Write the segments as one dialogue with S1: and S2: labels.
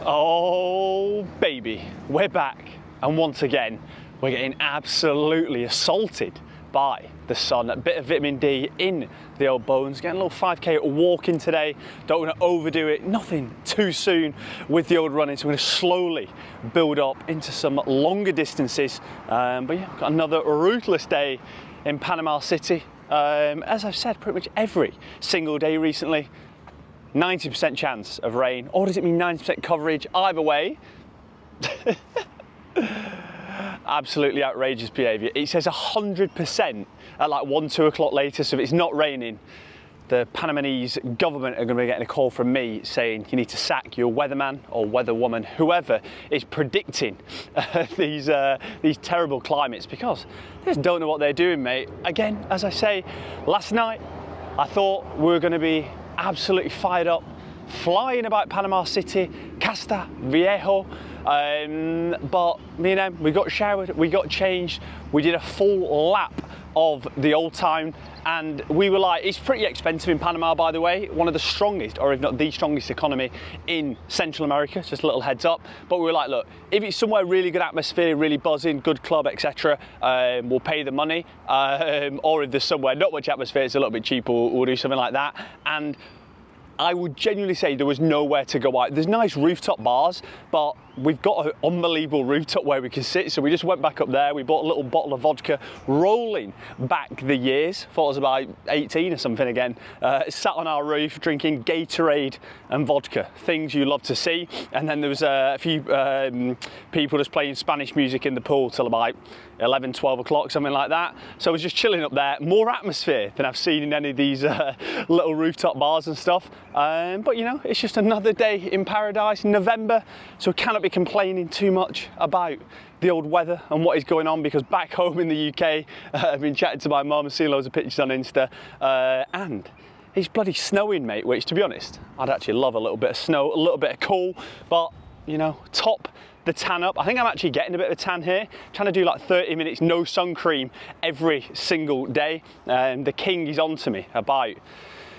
S1: Oh baby, we're back, and once again we're getting absolutely assaulted by the sun. A bit of vitamin D in the old bones. Getting a little 5k walking today. Don't want to overdo it, nothing too soon with the old running, so we're going to slowly build up into some longer distances. But yeah, we've got another ruthless day in Panama City. As I've said pretty much every single day recently, 90% chance of rain, or does it mean 90% coverage? Either way, absolutely outrageous behaviour. It says 100% at like 1-2 o'clock later, so if it's not raining, the Panamanese government are going to be getting a call from me saying you need to sack your weatherman or weatherwoman, whoever is predicting these terrible climates, because they just don't know what they're doing, mate. Again, as I say, last night I thought we were going to be absolutely fired up, flying about Panama City, Casta Viejo, but you know, we got showered, we got changed, we did a full lap of the old town, and we were like, it's pretty expensive in Panama, by the way, one of the strongest, or if not the strongest economy in Central America, just a little heads up. But we were like, look, if it's somewhere really good atmosphere, really buzzing, good club, etc., we'll pay the money, or if there's somewhere not much atmosphere, it's a little bit cheaper, we'll do something like that. And I would genuinely say there was nowhere to go out. There's nice rooftop bars, but we've got an unbelievable rooftop where we can sit, so we just went back up there, we bought a little bottle of vodka, rolling back the years, thought I was about 18 or something again, sat on our roof drinking Gatorade and vodka, things you love to see. And then there was a few people just playing Spanish music in the pool till about 11, 12 o'clock, something like that. So I was just chilling up there, more atmosphere than I've seen in any of these little rooftop bars and stuff. But you know, it's just another day in paradise, November, so we cannot be complaining too much about the old weather and what is going on, because back home in the UK, I've been chatting to my mum and seeing loads of pictures on Insta, and it's bloody snowing, mate, which, to be honest, I'd actually love a little bit of snow, a little bit of cool, but you know, top the tan up. I think I'm actually getting a bit of a tan here, trying to do like 30 minutes no sun cream every single day, and the king is on to me about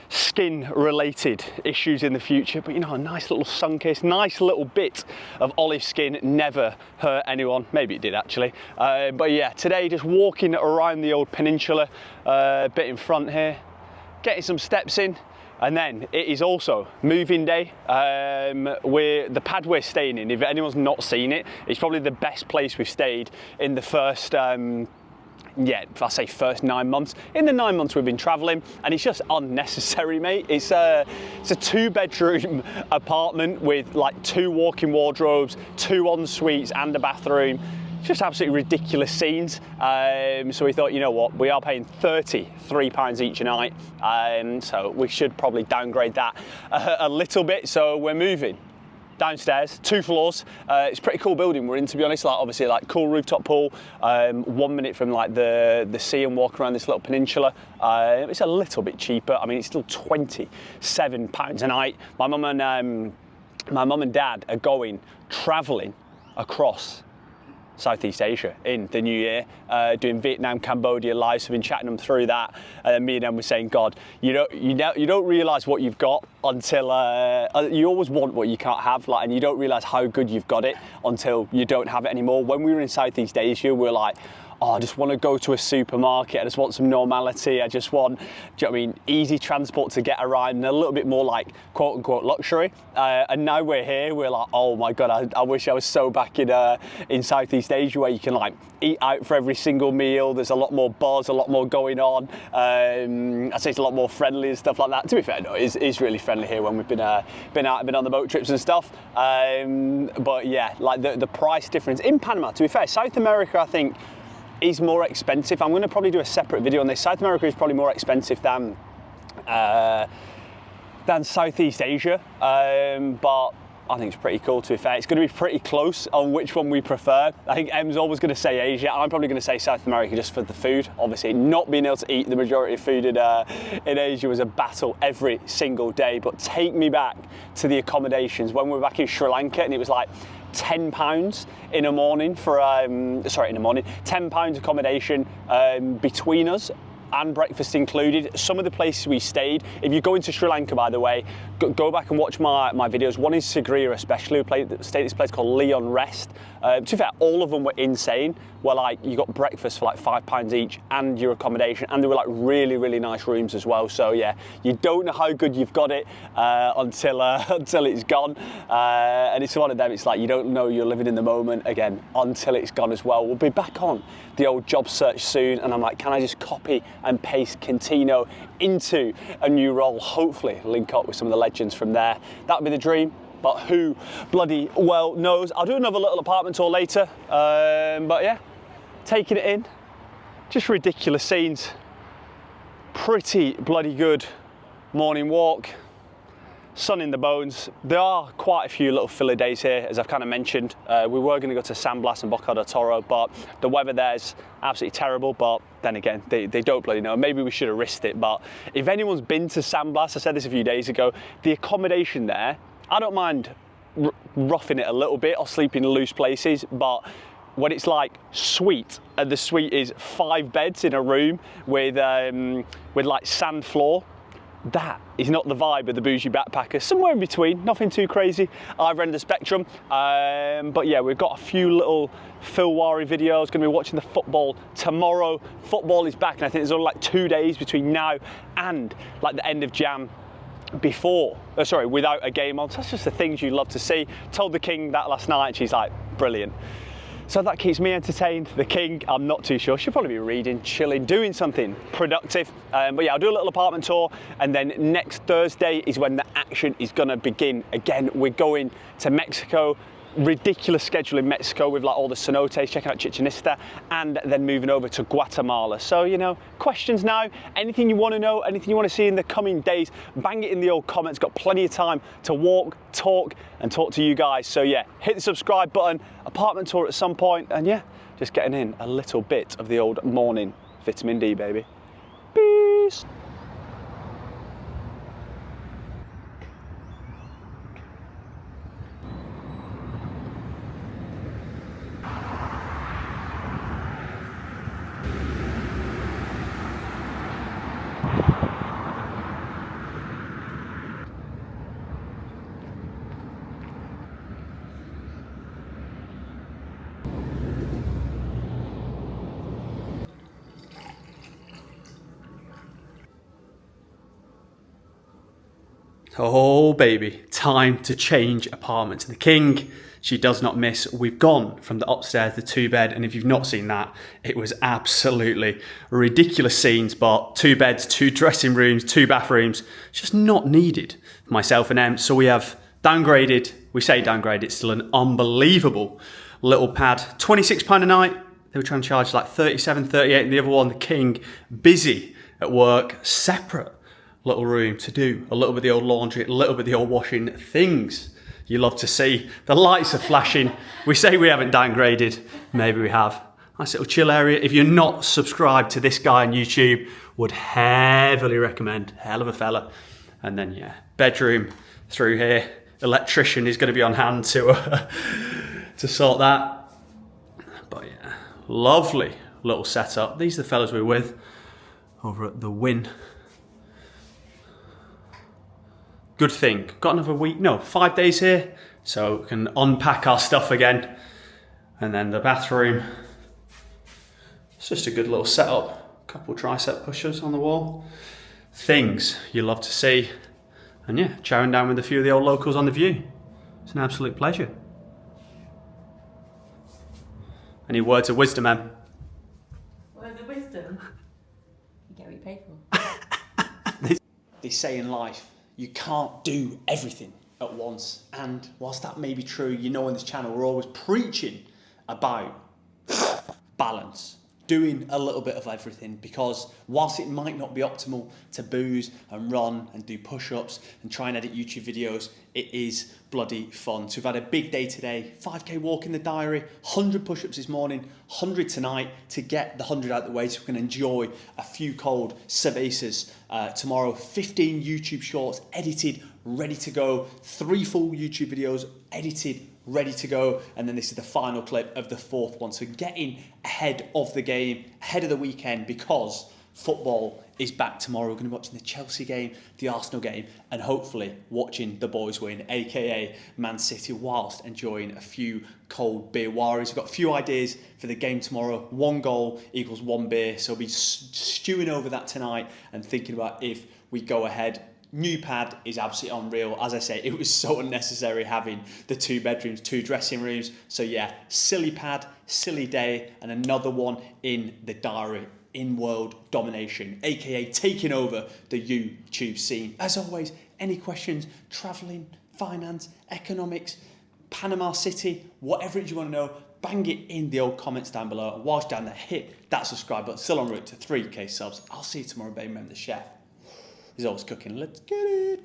S1: skin related issues in the future. But you know, a nice little sun kiss, nice little bit of olive skin never hurt anyone. Maybe it did actually, but yeah, today just walking around the old peninsula, a bit in front here, getting some steps in. And then it is also moving day. The pad we're staying in, if anyone's not seen it, it's probably the best place we've stayed in the first if I say first 9 months. In the 9 months we've been traveling, and it's just unnecessary, mate. It's a 2-bedroom apartment with like 2 walk-in wardrobes, 2 en-suites and a bathroom. Just absolutely ridiculous scenes. So we thought, you know what, we are paying £33 each a night, so we should probably downgrade that a little bit. So we're moving downstairs, 2 floors. It's a pretty cool building we're in, to be honest. Like, obviously, like, cool rooftop pool, 1 minute from like the sea, and walk around this little peninsula. It's a little bit cheaper. I mean, it's still £27 a night. My mum and dad are going traveling across Southeast Asia in the new year, doing Vietnam, Cambodia live. So I've been chatting them through that, and then me and them were saying, God, you don't realise what you've got until you always want what you can't have, like, and you don't realise how good you've got it until you don't have it anymore. When we were in Southeast Asia, we were like, oh, I just want to go to a supermarket, I just want some normality, I just want, do you know what I mean, easy transport to get around, and a little bit more like quote unquote luxury. And now we're here, we're like, oh my God, I wish I was so back in Southeast Asia, where you can like eat out for every single meal, there's a lot more buzz, a lot more going on. I'd say it's a lot more friendly and stuff like that. To be fair, no, it's really friendly here when we've been out and been on the boat trips and stuff. But yeah, like the price difference in Panama, to be fair, South America, I think, is more expensive. I'm going to probably do a separate video on this. South America is probably more expensive than Southeast Asia, but I think it's pretty cool, to be fair. It's going to be pretty close on which one we prefer. I think Em's always going to say Asia. I'm probably going to say South America just for the food. Obviously, not being able to eat the majority of food in Asia was a battle every single day. But take me back to the accommodations when we were back in Sri Lanka, and it was like £10 in a morning for £10 accommodation between us. and breakfast included. Some of the places we stayed, if you're going to Sri Lanka, by the way, go back and watch my videos. One in Sagria especially, we stayed at this place called Leon Rest. To be fair, all of them were insane. Where like you got breakfast for like £5 each and your accommodation, and they were like really, really nice rooms as well. So yeah, you don't know how good you've got it until it's gone. And it's one of them, it's like you don't know you're living in the moment again until it's gone as well. We'll be back on the old job search soon, and I'm like, can I just copy and paste Contino into a new role? Hopefully link up with some of the legends from there. That would be the dream. But who bloody well knows. I'll do another little apartment tour later. But yeah, taking it in. Just ridiculous scenes. Pretty bloody good morning walk. Sun in the bones. There are quite a few little filler days here, as I've kind of mentioned. We were going to go to San Blas and Boca del Toro, but the weather there's absolutely terrible. But then again, they don't bloody know. Maybe we should have risked it. But if anyone's been to San Blas, I said this a few days ago, the accommodation there, I don't mind roughing it a little bit or sleeping in loose places, but when it's like suite, and the suite is 5 beds in a room with like sand floor, that is not the vibe of the bougie backpacker. Somewhere in between, nothing too crazy either end of the spectrum. But yeah, we've got a few little Phil Wari videos. Going to be watching the football tomorrow. Football is back, and I think there's only like 2 days between now and like the end of Jan without a game on. So that's just the things you love to see. Told the King that last night, and she's like, brilliant. So that keeps me entertained. The King, I'm not too sure. She'll probably be reading, chilling, doing something productive. But yeah, I'll do a little apartment tour, and then next Thursday is when the action is gonna begin. Again, we're going to Mexico. Ridiculous schedule in Mexico with like all the cenotes, checking out Chichen Itza, and then moving over to Guatemala. So, you know, questions now, anything you want to know, anything you want to see in the coming days, bang it in the old comments. Got plenty of time to walk, talk, and talk to you guys. So yeah, hit the subscribe button, apartment tour at some point, and yeah, just getting in a little bit of the old morning vitamin D, baby. Peace. Oh baby, time to change apartments. The King, she does not miss. We've gone from the upstairs, the 2-bed, and if you've not seen that, it was absolutely ridiculous scenes, but 2 beds, 2 dressing rooms, 2 bathrooms, just not needed for myself and Em. So we have downgraded, we say downgraded, it's still an unbelievable little pad. £26 a night, they were trying to charge like 37, 38, and the other one, the King, busy at work, separate little room to do a little bit of the old laundry, a little bit of the old washing, things you love to see. The lights are flashing. We say we haven't downgraded, maybe we have. Nice little chill area. If you're not subscribed to this guy on YouTube, would heavily recommend. Hell of a fella. And then yeah, bedroom through here. Electrician is going to be on hand to sort that. But yeah, lovely little setup. These are the fellas we're with over at the Win. Good thing, got another week, no, 5 days here, so we can unpack our stuff again. And then the bathroom, it's just a good little setup. Couple tricep pushers on the wall. Things you love to see. And yeah, chowing down with a few of the old locals on the view. It's an absolute pleasure. Any words of wisdom, Em?
S2: Words of wisdom? You get what you pay for.
S1: They say in life, you can't do everything at once. And whilst that may be true, you know on this channel we're always preaching about balance. Doing a little bit of everything, because whilst it might not be optimal to booze and run and do push-ups and try and edit YouTube videos, it is bloody fun. So we've had a big day today, 5K walk in the diary, 100 push-ups this morning, 100 tonight to get the 100 out the way so we can enjoy a few cold cervezas tomorrow. 15 YouTube shorts edited, ready to go, 3 full YouTube videos edited, ready to go, and then this is the final clip of the 4th one. So getting ahead of the game, ahead of the weekend, because Football is back tomorrow. We're going to be watching the Chelsea game, the Arsenal game, and hopefully watching the boys win, aka Man City, whilst enjoying a few cold beer warriors. We've got a few ideas for the game tomorrow. 1 goal equals 1 beer, so we'll be stewing over that tonight and thinking about if we go ahead. New pad is absolutely unreal. As I say, it was so unnecessary having the 2 bedrooms, 2 dressing rooms. So yeah, silly pad, silly day, and another one in the diary. In world domination, aka taking over the YouTube scene. As always, any questions, travelling, finance, economics, Panama City, whatever it is you want to know, bang it in the old comments down below. And whilst down there, hit that subscribe button. Still en route to 3k subs. I'll see you tomorrow, baby. Remember, the chef is always cooking. Let's get it.